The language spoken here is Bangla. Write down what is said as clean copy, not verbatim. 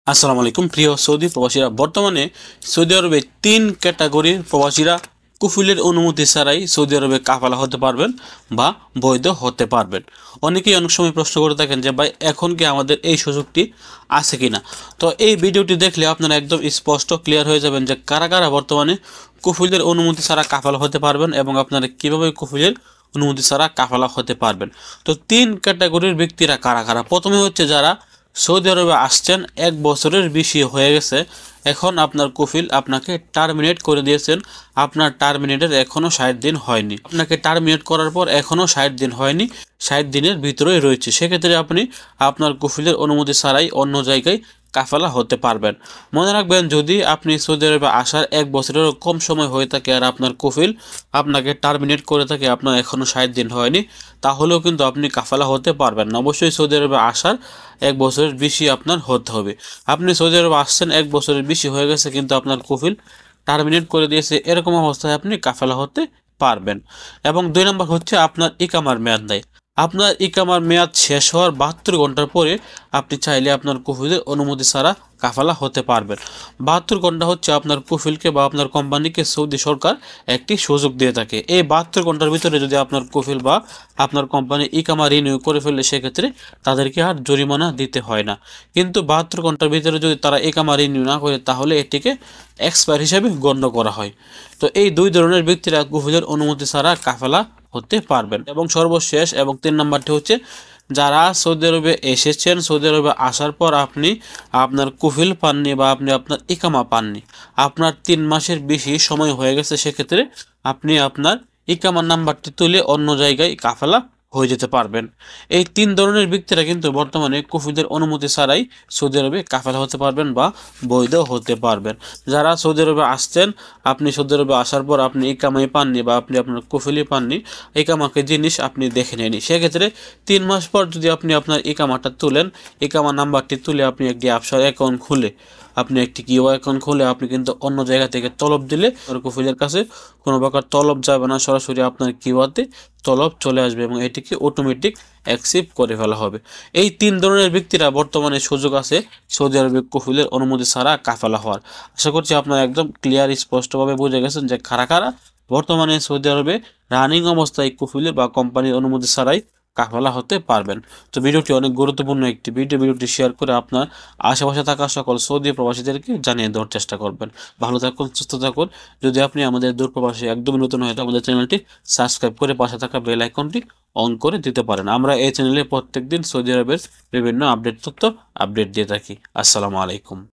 আসসালামু আলাইকুম প্রিয় সৌদি প্রবাসীরা। বর্তমানে সৌদি আরবে 3 ক্যাটাগরির প্রবাসীরা কুফিলের অনুমতি ছাড়াই সৌদি আরবে কাফালা হতে পারবেন বা বৈধ হতে পারবেন। অনেকেই অনেক সময় প্রশ্ন করে থাকেন যে ভাই এখন কি আমাদের এই সুযোগটি আছে কিনা। তো এই ভিডিওটি দেখলে আপনারা একদম স্পষ্ট ক্লিয়ার হয়ে যাবেন যে কারা কারা বর্তমানে কুফিলের অনুমতি ছাড়া কাফালা হতে পারবেন এবং আপনারা কীভাবে কুফিলের অনুমতি ছাড়া কাফালা হতে পারবেন। তো 3 ক্যাটাগরির ব্যক্তিরা কারা কারা। প্রথমে হচ্ছে যারা সৌদি আরবে আসছেন 1 বছরের বেশি হয়ে গেছে, এখন আপনার কফিল আপনাকে টার্মিনেট করে দিয়েছেন, আপনার টার্মিনেটের এখনও 60 দিন হয়নি, আপনাকে টার্মিনেট করার পর এখনও 60 দিন হয়নি, 60 দিনের ভিতরেই রয়েছে, সেক্ষেত্রে আপনি আপনার কফিলের অনুমতি ছাড়াই অন্য জায়গায় কাফালা হতে পারবেন। মনে রাখবেন, যদি আপনি সৌদি আরবে আসার 1 বছরেরও কম সময় হয়ে থাকে আর আপনার কফিল আপনাকে টার্মিনেট করে থাকে, আপনার এখনও 60 দিন হয়নি, তাহলেও কিন্তু আপনি কাফালা হতে পারবেন না। অবশ্যই সৌদি আরবে আসার 1 বছরের বেশি আপনার হতে হবে। আপনি সৌদি আরবে আসছেন 1 বছরের বেশি হয়ে গেছে কিন্তু আপনার কফিল টার্মিনেট করে দিয়েছে, এরকম অবস্থায় আপনি কাফালা হতে পারবেন। এবং 2 নম্বর হচ্ছে আপনার ইকামার মেয়াদ নাই। আপনার ইকামার মেয়াদ শেষ হওয়ার 72 ঘন্টার পরে আপনি চাইলে আপনার কফিলের অনুমতি ছাড়া কাফালা হতে পারবেন। 72 ঘন্টা হচ্ছে আপনার কফিলকে বা আপনার কোম্পানিকে সৌদি সরকার একটি সুযোগ দিয়ে থাকে। এই 72 ঘন্টার ভিতরে যদি আপনার কফিল বা আপনার কোম্পানি ইকামা রিনিউ করে ফেললে সেক্ষেত্রে তাদেরকে আর জরিমানা দিতে হয় না। কিন্তু 72 ঘন্টার ভিতরে যদি তারা ইকামা রিনিউ না করে তাহলে এটিকে এক্সপায়ার হিসাবে গণ্য করা হয়। তো এই 2 ধরনের ব্যক্তিরা কফিলের অনুমতি ছাড়া কাফালা হতে পারবেন। এবং সর্বশেষ এবং 3 নম্বরটি হচ্ছে যারা সৌদি আরবে এসেছেন, সৌদি আরবে আসার পর আপনি আপনার কফিল পাননি বা আপনি আপনার ইকামা পাননি, আপনার 3 মাসের বেশি সময় হয়ে গেছে, সেক্ষেত্রে আপনি আপনার ইকামার নাম্বারটি তুলে অন্য জায়গায় কাফালা হয়ে যেতে পারবেন। এই 3 ধরনের ব্যক্তিরা কিন্তু বর্তমানে কফিলদের অনুমতি ছাড়াই সৌদি আরবে কাফালা হতে পারবেন বা বৈধ হতে পারবেন। যারা সৌদি আরবে আসছেন, আপনি সৌদি আরবে আসার পর আপনি ইকামাই পাননি বা আপনি আপনার কফিলই পাননি, ইকামাকে জিনিস আপনি দেখে নেননি, সেক্ষেত্রে 3 মাস পর যদি আপনি আপনার ইকামাটা তুলেন, ইকামা নাম্বারটি তুলে আপনি একটি ব্যবসার অ্যাকাউন্ট খুলে আপনি একটি কিউ অ্যাকাউন্ট খুলে আপনি কিন্তু অন্য জায়গা থেকে তলব দিলে আপনার কফিলের কাছে কোনো প্রকার তলব যাবে না, সরাসরি আপনার কিউতে তলব চলে আসবে এবং এটিকে অটোমেটিক অ্যাকসেপ্ট করে ফেলা হবে। এই 3 ধরনের ব্যক্তিরা বর্তমানে সুযোগ আছে সৌদি আরবে কফিলের অনুমতি ছাড়া কাফালা হওয়ার। আশা করছি আপনারা একদম ক্লিয়ার স্পষ্টভাবে বুঝে গেছেন যে কারা কারা বর্তমানে সৌদি আরবে রানিং অবস্থায় কফিলের বা কোম্পানির অনুমতি ছাড়াই কাফালা হতে পারবেন। তো ভিডিওটি অনেক গুরুত্বপূর্ণ একটি ভিডিওটি শেয়ার করে আপনার আশেপাশে থাকা সকল সৌদি প্রবাসীদেরকে জানিয়ে দেওয়ার চেষ্টা করবেন। ভালো থাকুন, সুস্থ থাকুন। যদি আপনি আমাদের দূরপ্রবাসী একদমই নতুন হয়ে আমাদের চ্যানেলটি সাবস্ক্রাইব করে পাশে থাকা বেল আইকনটি অন করে দিতে পারেন। আমরা এই চ্যানেলে প্রত্যেকদিন সৌদি আরবের বিভিন্ন আপডেট তথ্য আপডেট দিয়ে থাকি। আসসালামু আলাইকুম।